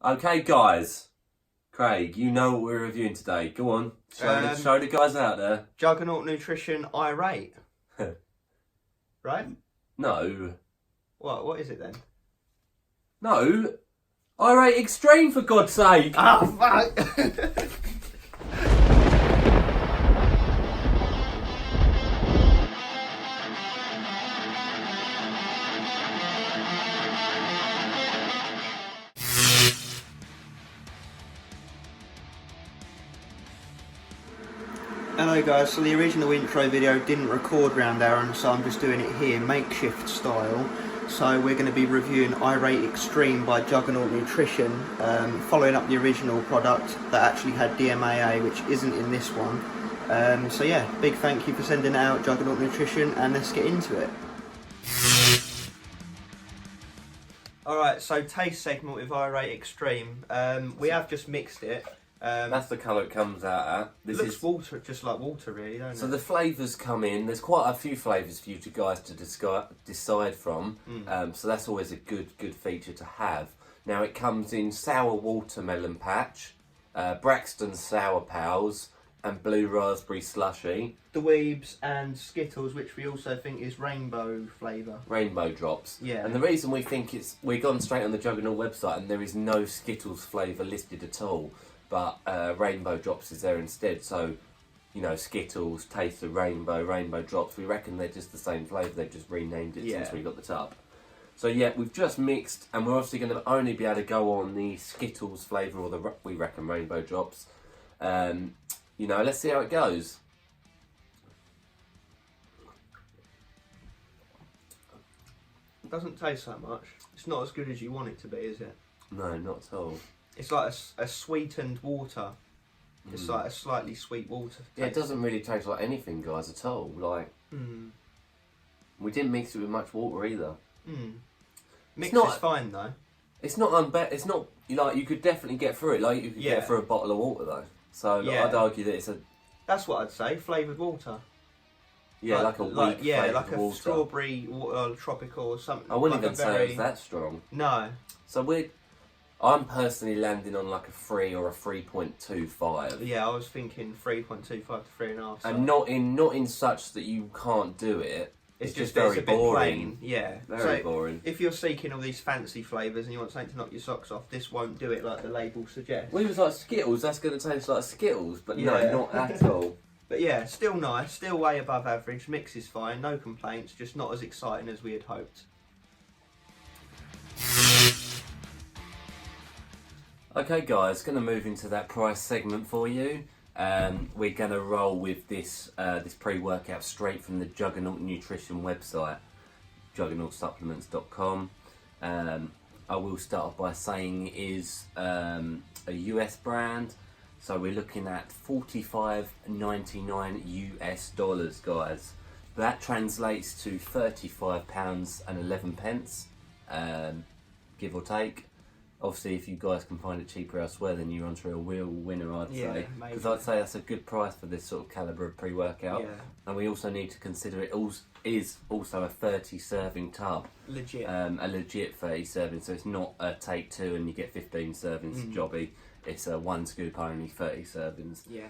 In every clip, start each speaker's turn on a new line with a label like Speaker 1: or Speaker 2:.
Speaker 1: Okay, guys. Craig, you know what we're reviewing today. Go on, show the guys out there.
Speaker 2: Juggernaut Nutrition Irate. Right?
Speaker 1: No.
Speaker 2: What is it then?
Speaker 1: No. Irate Extreme, for God's sake.
Speaker 2: Oh, fuck! Hello guys, so the original intro video didn't record round Aaron, so I'm just doing it here, makeshift style. So we're going to be reviewing Irate Extreme by Juggernaut Nutrition, following up the original product that actually had DMAA, which isn't in this one. So yeah, big thank you for sending it out, Juggernaut Nutrition, and let's get into it. Alright, so taste segment with Irate Extreme. We have just mixed it.
Speaker 1: That's the colour it comes out at.
Speaker 2: This looks water, just like water, really, don't it?
Speaker 1: So the flavours come in. There's quite a few flavours for you guys to decide from. So that's always a good feature to have. Now it comes in sour watermelon patch, Braxton sour pals, and blue raspberry slushy.
Speaker 2: The Weebs and Skittles, which we also think is rainbow flavour.
Speaker 1: Rainbow drops.
Speaker 2: Yeah.
Speaker 1: And the reason we think we've gone straight on the Juggernaut website and there is no Skittles flavour listed at all. But rainbow drops is there instead, so you know, Skittles, taste of rainbow drops. We reckon they're just the same flavour. They've just renamed it since we got the tub. So yeah, we've just mixed, and we're obviously going to only be able to go on the Skittles flavour or the we reckon rainbow drops. You know, let's see how it goes.
Speaker 2: It doesn't taste that much. It's not as good as you want it to be, is it?
Speaker 1: No, not at all.
Speaker 2: It's like a sweetened water. It's like a slightly sweet water taste.
Speaker 1: Yeah, it doesn't really taste like anything, guys, at all. Like, we didn't mix it with much water either.
Speaker 2: Mix is fine though.
Speaker 1: It's not It's not like you could definitely get through it. Like you could get through a bottle of water though. So I'd argue that it's a.
Speaker 2: That's what I'd say. Flavoured water.
Speaker 1: Yeah, like a weak
Speaker 2: like a
Speaker 1: water.
Speaker 2: strawberry water, tropical or something.
Speaker 1: I wouldn't even say it was that strong.
Speaker 2: No.
Speaker 1: So I'm personally landing on like a 3 or a 3.25.
Speaker 2: Yeah, I was thinking 3.25 to 3.5.
Speaker 1: And not in such that you can't do it. It's just very
Speaker 2: a bit
Speaker 1: boring.
Speaker 2: Plain. Yeah,
Speaker 1: very boring.
Speaker 2: If you're seeking all these fancy flavours and you want something to knock your socks off, this won't do it like the label suggests.
Speaker 1: Well, it was like Skittles. That's going to taste like Skittles, but no, not at all.
Speaker 2: But yeah, still nice, still way above average. Mix is fine, no complaints, just not as exciting as we had hoped.
Speaker 1: Okay guys, going to move into that price segment for you. We're going to roll with this pre-workout straight from the Juggernaut Nutrition website, juggernautsupplements.com. I will start off by saying it is a US brand, so we're looking at $45.99 US, guys. That translates to £35.11, give or take. Obviously, if you guys can find it cheaper elsewhere, then you're onto a real winner, I'd say. Because I'd say that's a good price for this sort of calibre of pre-workout. Yeah. And we also need to consider it is also a 30-serving tub. Legit. A legit 30 serving, so it's not a take two and you get 15 servings jobby. It's a one scoop only, 30 servings. Yeah.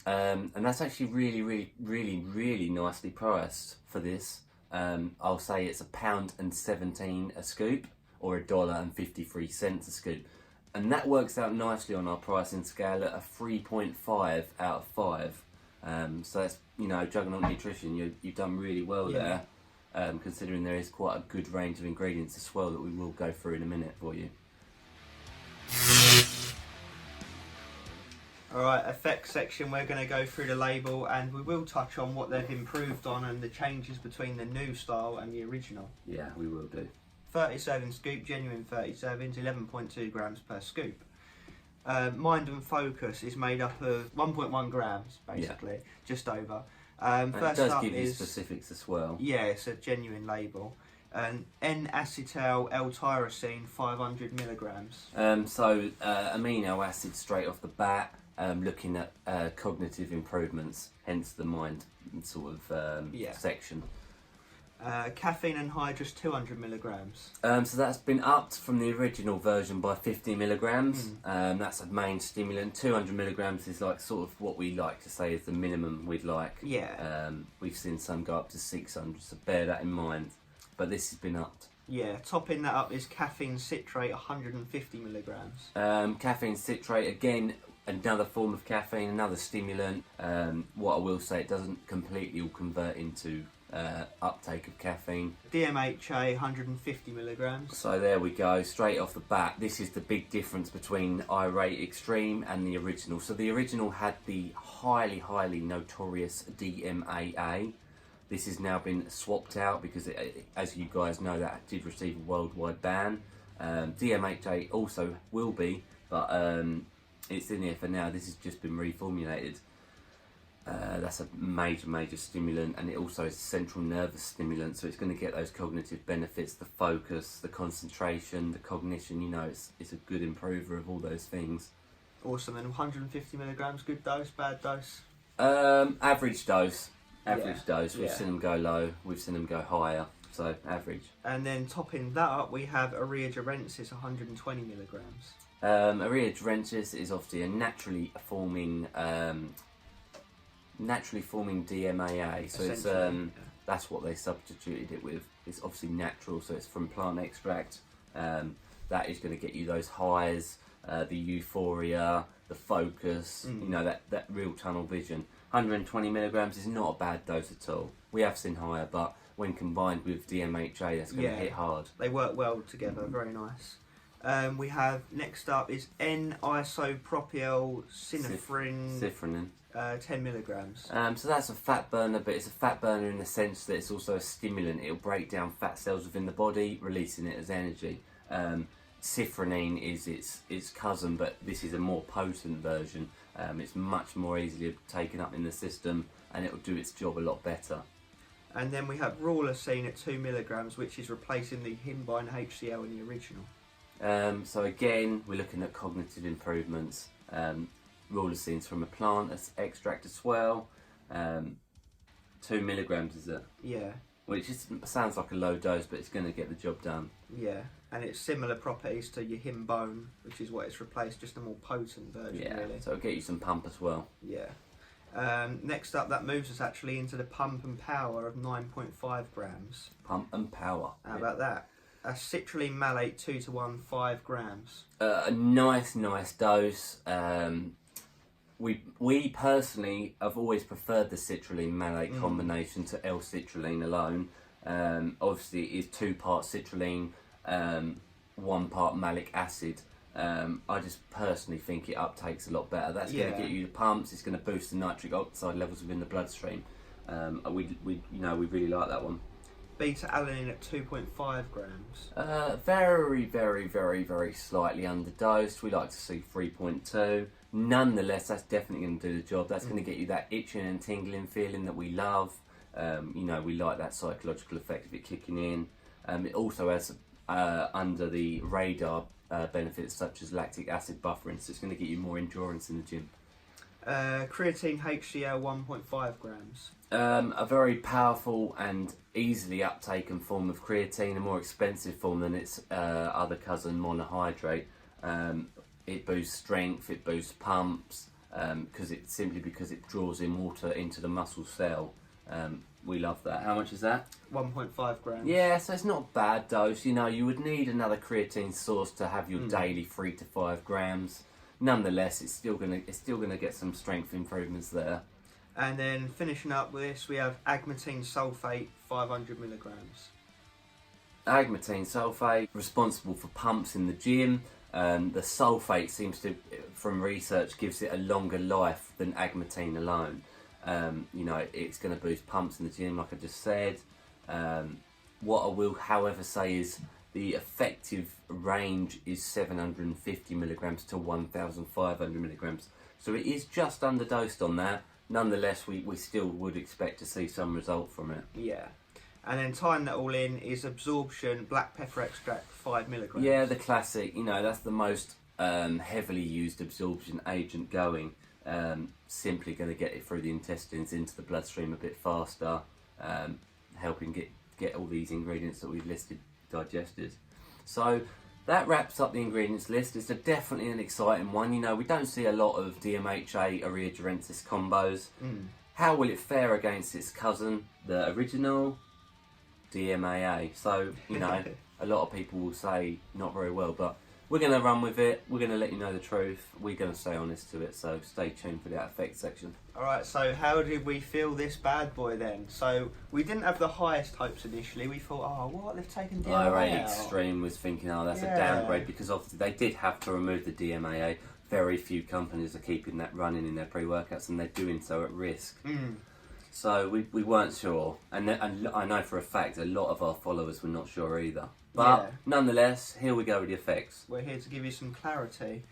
Speaker 1: And that's actually really nicely priced for this. I'll say it's £1.17 a scoop, or $1.53 a scoop, and that works out nicely on our pricing scale at a 3.5 out of 5. So that's, you know, Juggernaut Nutrition, you've done really well there, considering there is quite a good range of ingredients as well that we will go through in a minute for you.
Speaker 2: Alright, effects section, we're going to go through the label and we will touch on what they've improved on and the changes between the new style and the original.
Speaker 1: Yeah, we will do.
Speaker 2: 30 serving scoop, genuine 30 servings, 11.2 grams per scoop. Mind and Focus is made up of 1.1 grams, basically, just over.
Speaker 1: First it does give you specifics as well.
Speaker 2: Yeah, it's a genuine label. N-acetyl L-tyrosine, 500 milligrams.
Speaker 1: So amino acids straight off the bat, looking at cognitive improvements, hence the mind sort of section.
Speaker 2: Caffeine anhydrous 200 milligrams.
Speaker 1: So that's been upped from the original version by 50 milligrams. That's a main stimulant. 200 milligrams is like sort of what we like to say is the minimum we'd like.
Speaker 2: Yeah.
Speaker 1: We've seen some go up to 600, so bear that in mind. But this has been upped.
Speaker 2: Yeah, topping that up is caffeine citrate 150 milligrams.
Speaker 1: Caffeine citrate, again, another form of caffeine, another stimulant. What I will say, it doesn't completely all convert into uptake of caffeine.
Speaker 2: DMHA 150 milligrams.
Speaker 1: So there we go, straight off the bat. This is the big difference between Irate Extreme and the original. So the original had the highly, highly notorious DMAA. This has now been swapped out because, as you guys know, that did receive a worldwide ban. DMHA also will be, but it's in here for now. This has just been reformulated. That's a major, major stimulant, and it also is a central nervous stimulant, so it's going to get those cognitive benefits, the focus, the concentration, the cognition. You know, it's a good improver of all those things.
Speaker 2: Awesome. And 150 milligrams, good dose, bad dose?
Speaker 1: Average dose. Average dose. We've
Speaker 2: Yeah.
Speaker 1: seen them go low, we've seen them go higher, so average.
Speaker 2: And then topping that up, we have Irate 120 milligrams.
Speaker 1: Irate is obviously a naturally forming DMAA, so it's that's what they substituted it with. It's obviously natural, so it's from plant extract. That is going to get you those highs, the euphoria, the focus, you know, that real tunnel vision. 120 milligrams is not a bad dose at all. We have seen higher, but when combined with DMHA, that's going to hit hard.
Speaker 2: They work well together, very nice. We have, next up is N-isopropyl synephrine. 10 milligrams.
Speaker 1: So that's a fat burner, but it's a fat burner in the sense that it's also a stimulant. It'll break down fat cells within the body, releasing it as energy. Sifronine is its cousin, but this is a more potent version. It's much more easily taken up in the system, and it will do its job a lot better.
Speaker 2: And then we have Rawlacine at 2 milligrams, which is replacing the Himbine HCl in the original.
Speaker 1: So again, we're looking at cognitive improvements. Rawlacine's from a plant extract as well. 2 milligrams is it?
Speaker 2: Yeah.
Speaker 1: Which sounds like a low dose, but it's going to get the job done.
Speaker 2: Yeah, and it's similar properties to your Himbone, which is what it's replaced, just a more potent version, really.
Speaker 1: So it'll get you some pump as well.
Speaker 2: Yeah. Next up, that moves us actually into the Pump and Power of 9.5 grams.
Speaker 1: Pump and Power.
Speaker 2: How about that? A citrulline malate 2 to 1, 5 grams.
Speaker 1: A nice dose. We personally have always preferred the citrulline malate combination to L-citrulline alone. Obviously, it is 2 parts citrulline, 1 part malic acid. I just personally think it uptakes a lot better. That's going to get you the pumps. It's going to boost the nitric oxide levels within the bloodstream. We really like that one.
Speaker 2: Beta-alanine at 2.5 grams.
Speaker 1: Very slightly underdosed. We like to see 3.2. Nonetheless, that's definitely going to do the job. That's going to get you that itching and tingling feeling that we love. We like that psychological effect of it kicking in. It also has under the radar benefits such as lactic acid buffering, so it's going to get you more endurance in the gym.
Speaker 2: Creatine HCl 1.5 grams.
Speaker 1: A very powerful and easily uptaken form of creatine, a more expensive form than its other cousin monohydrate. It boosts strength, it boosts pumps, because it draws in water into the muscle cell. We love that. How much is that?
Speaker 2: 1.5 grams.
Speaker 1: Yeah, so it's not a bad dose. You would need another creatine source to have your daily 3 to 5 grams. Nonetheless, it's still gonna get some strength improvements there.
Speaker 2: And then finishing up with this, we have agmatine sulfate 500 milligrams.
Speaker 1: Agmatine sulfate, responsible for pumps in the gym. The sulfate seems to, from research, gives it a longer life than agmatine alone. It's going to boost pumps in the gym, like I just said. What I will, however, say is the effective range is 750 milligrams to 1,500 milligrams. So it is just underdosed on that. Nonetheless, we still would expect to see some result from it.
Speaker 2: Yeah. And then tying that all in is absorption, black pepper extract, 5 milligrams.
Speaker 1: Yeah, the classic. That's the most heavily used absorption agent going. Simply going to get it through the intestines into the bloodstream a bit faster, helping get all these ingredients that we've listed digested. So that wraps up the ingredients list. It's definitely an exciting one. You know, we don't see a lot of DMHA Irate combos. How will it fare against its cousin, the original Dmaa? So, you know, a lot of people will say not very well, but we're going to run with it. We're going to let you know the truth. We're going to stay honest to it, so stay tuned for the effects section.
Speaker 2: Alright, so how did we feel this bad boy then? So we didn't have the highest hopes initially. We thought, oh, what, they've taken DMA
Speaker 1: Irate
Speaker 2: out.
Speaker 1: Extreme was thinking, oh, that's a downgrade, because obviously they did have to remove the DMAA. Very few companies are keeping that running in their pre-workouts, and they're doing so at risk. So we weren't sure, and I know for a fact a lot of our followers were not sure either. But nonetheless, here we go with the effects.
Speaker 2: We're here to give you some clarity.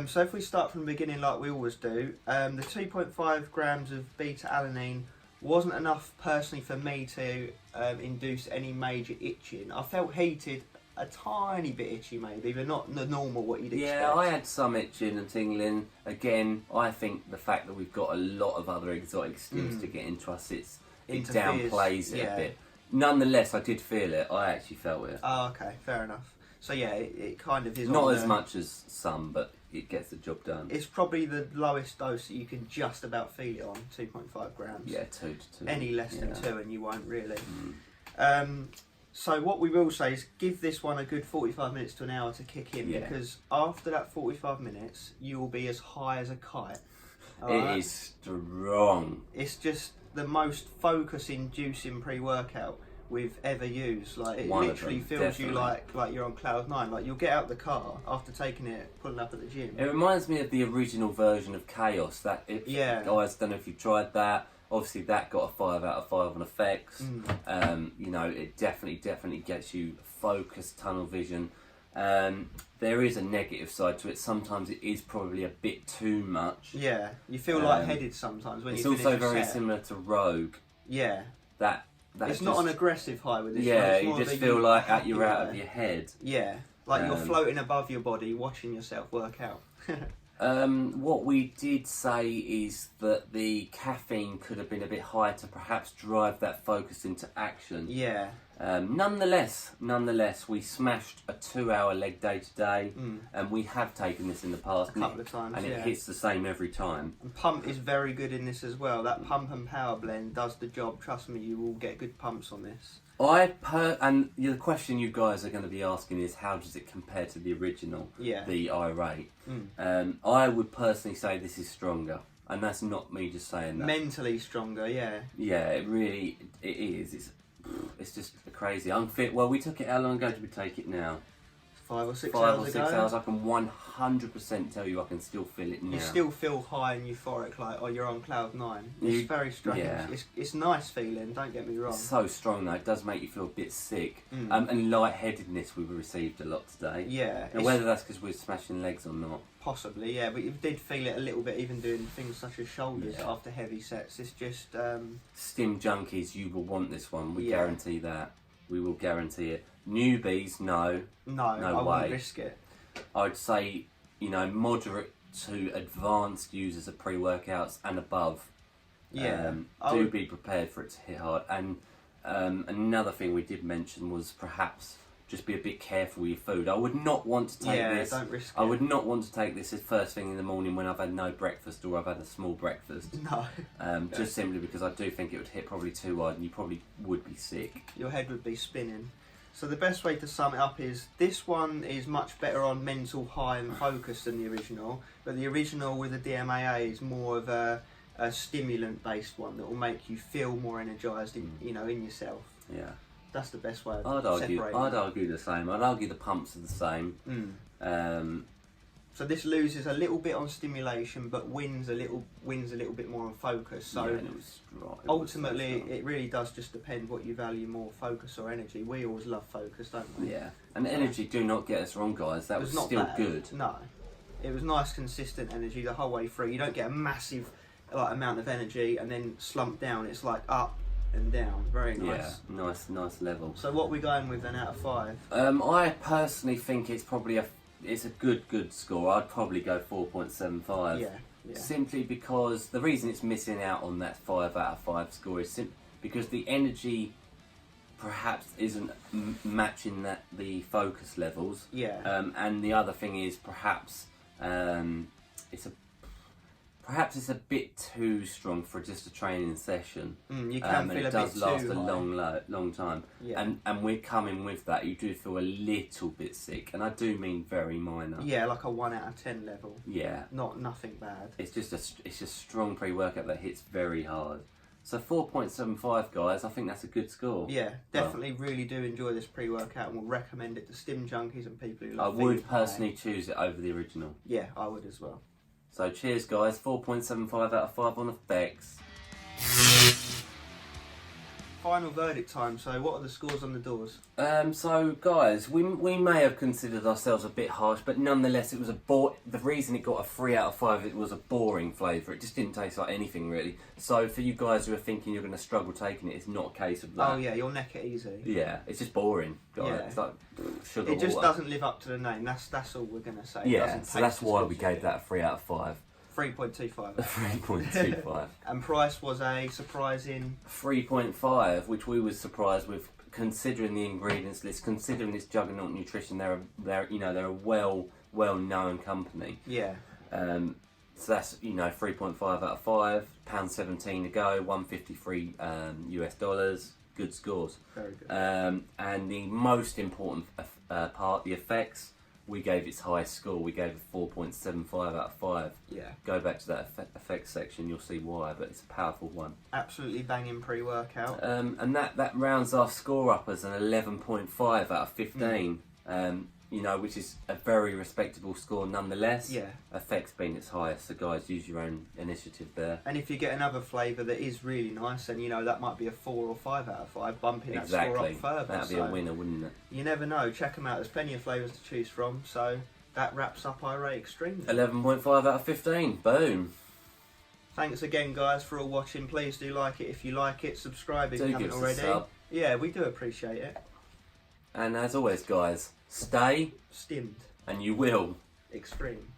Speaker 2: So if we start from the beginning like we always do, the 2.5 grams of beta-alanine wasn't enough personally for me to induce any major itching. I felt heated, a tiny bit itchy maybe, but not the normal what you'd expect.
Speaker 1: Yeah, I had some itching and tingling. Again, I think the fact that we've got a lot of other exotic stims to get into us, it downplays it a bit. Nonetheless, I did feel it. I actually felt it.
Speaker 2: Oh, okay, fair enough. So yeah, it kind of is.
Speaker 1: Not as much as some, but it gets the job done.
Speaker 2: It's probably the lowest dose that you can just about feel it on, 2.5 grams.
Speaker 1: Yeah, 2 to 2.
Speaker 2: Any less than 2 and you won't really. So what we will say is give this one a good 45 minutes to an hour to kick in, because after that 45 minutes, you will be as high as a kite.
Speaker 1: It is strong.
Speaker 2: It's just the most focus-inducing pre-workout we've ever used. Like, it literally feels you like you're on cloud 9. Like, you'll get out the car after taking it, pulling up at the gym.
Speaker 1: It reminds me of the original version of Chaos. Guys, don't know if you've tried that. Obviously, that got a 5 out of 5 on effects. You know, it definitely gets you focused, tunnel vision. There is a negative side to it. Sometimes it is probably a bit too much.
Speaker 2: Yeah, you feel lightheaded sometimes when you finish.
Speaker 1: It's also very similar to Rogue.
Speaker 2: Yeah.
Speaker 1: That
Speaker 2: it's not an aggressive high with this one.
Speaker 1: Yeah, you just feel like you're out of your head.
Speaker 2: Yeah, like you're floating above your body, watching yourself work out.
Speaker 1: What we did say is that the caffeine could have been a bit higher to perhaps drive that focus into action.
Speaker 2: Yeah.
Speaker 1: Nonetheless, we smashed a 2-hour leg day today, and we have taken this in the past
Speaker 2: a couple of times,
Speaker 1: and it hits the same every time.
Speaker 2: And pump is very good in this as well. That pump and power blend does the job. Trust me, you will get good pumps on this.
Speaker 1: And the question you guys are going to be asking is, how does it compare to the original, the Irate? I would personally say this is stronger, and that's not me just saying that.
Speaker 2: Mentally stronger, yeah.
Speaker 1: Yeah, it is. It's just crazy. Unfit. Well, we took it. How long ago did we take it now?
Speaker 2: 5 or 6
Speaker 1: hours.
Speaker 2: 5 or 6
Speaker 1: hours. I can 100% tell you I can still feel it now.
Speaker 2: You still feel high and euphoric, like you're on cloud 9. It's very strange. Yeah. It's nice feeling. Don't get me wrong.
Speaker 1: It's so strong though. It does make you feel a bit sick. And lightheadedness we've received a lot today.
Speaker 2: Yeah.
Speaker 1: Now, whether that's because we're smashing legs or not.
Speaker 2: Possibly, yeah. But you did feel it a little bit, even doing things such as shoulders after heavy sets. It's just
Speaker 1: Stim junkies, you will want this one. We guarantee that. We will guarantee it. Newbies, no
Speaker 2: I
Speaker 1: way.
Speaker 2: wouldn't risk it.
Speaker 1: I'd say, moderate to advanced users of pre-workouts and above.
Speaker 2: Yeah.
Speaker 1: Be prepared for it to hit hard. And another thing we did mention was perhaps just be a bit careful with your food. I would not want to take this.
Speaker 2: Don't risk it.
Speaker 1: I would not want to take this as first thing in the morning when I've had no breakfast or I've had a small breakfast.
Speaker 2: No.
Speaker 1: Just simply because I do think it would hit probably too hard and you probably would be sick.
Speaker 2: Your head would be spinning. So the best way to sum it up is this one is much better on mental high and focus than the original, but the original with the DMAA is more of a stimulant based one that will make you feel more energised in yourself.
Speaker 1: Yeah.
Speaker 2: That's the best way of
Speaker 1: separating. I'd argue the same. I'd argue the pumps are the same.
Speaker 2: So this loses a little bit on stimulation, but wins a little bit more on focus. So
Speaker 1: and it was strong.
Speaker 2: Ultimately, it really does just depend what you value more, focus or energy. We always love focus, don't we?
Speaker 1: Yeah, and energy. Do not get us wrong, guys. That was still good.
Speaker 2: No, it was nice, consistent energy the whole way through. You don't get a massive amount of energy and then slump down. It's like up and down. Very nice.
Speaker 1: Yeah, nice level.
Speaker 2: So what are we going with then out of 5?
Speaker 1: I personally think it's probably it's a good score. I'd probably go 4.75.
Speaker 2: Yeah.
Speaker 1: Simply because the reason it's missing out on that 5 out of 5 score is because the energy perhaps isn't matching the focus levels.
Speaker 2: Yeah.
Speaker 1: And the other thing is perhaps it's a bit too strong for just a training session.
Speaker 2: You can feel
Speaker 1: and
Speaker 2: a bit too high.
Speaker 1: it does last a long time.
Speaker 2: Yeah.
Speaker 1: And we're coming with that. You do feel a little bit sick, and I do mean very minor.
Speaker 2: Yeah, like a 1 out of 10 level.
Speaker 1: Yeah.
Speaker 2: Nothing bad.
Speaker 1: It's just strong pre-workout that hits very hard. So 4.75, guys. I think that's a good score.
Speaker 2: Yeah, definitely. Really do enjoy this pre-workout, and we'll recommend it to stim junkies and people who love.
Speaker 1: I would personally choose it over the original.
Speaker 2: Yeah, I would as well.
Speaker 1: So cheers, guys. 4.75 out of 5 on effects.
Speaker 2: Final verdict time. So what are the scores on the doors?
Speaker 1: So guys, we may have considered ourselves a bit harsh, but nonetheless, it was the reason it got a 3 out of 5. It was a boring flavour. It just didn't taste like anything really. So for you guys who are thinking you're going to struggle taking it, it's not a case of that.
Speaker 2: Oh yeah, you'll neck it easy.
Speaker 1: Yeah, it's just boring, guys.
Speaker 2: Yeah.
Speaker 1: It's like sugar.
Speaker 2: It just
Speaker 1: water.
Speaker 2: doesn't live up to the name. That's all we're going to say.
Speaker 1: Yeah, so that's why we gave that a 3 out of 5.
Speaker 2: 3.25.
Speaker 1: 3.25.
Speaker 2: And price was a surprising
Speaker 1: 3.5, which we was surprised with, considering the ingredients list, considering this Juggernaut Nutrition. They're a well-known company.
Speaker 2: Yeah.
Speaker 1: So that's 3.5 out of 5. £17 to go. $153 US. Good scores.
Speaker 2: Very good.
Speaker 1: And the most important part, the effects. We gave its highest score. We gave it 4.75 out of 5.
Speaker 2: Yeah.
Speaker 1: Go back to that effects section, you'll see why, but it's a powerful one.
Speaker 2: Absolutely banging pre-workout.
Speaker 1: And that rounds our score up as an 11.5 out of 15. Which is a very respectable score nonetheless.
Speaker 2: Yeah.
Speaker 1: Effects being its highest, so guys, use your own initiative there.
Speaker 2: And if you get another flavour that is really nice, then that might be a 4 or 5 out of 5, bumping that score up further.
Speaker 1: That'd be a winner, wouldn't it?
Speaker 2: You never know. Check them out. There's plenty of flavours to choose from. So that wraps up Irate Extreme.
Speaker 1: 11.5 out of 15. Boom.
Speaker 2: Thanks again, guys, for all watching. Please do like it if you like it. Subscribe if you haven't already.
Speaker 1: Sub.
Speaker 2: Yeah, we do appreciate it.
Speaker 1: And as always, guys, stay
Speaker 2: stimmed,
Speaker 1: and you will
Speaker 2: extreme.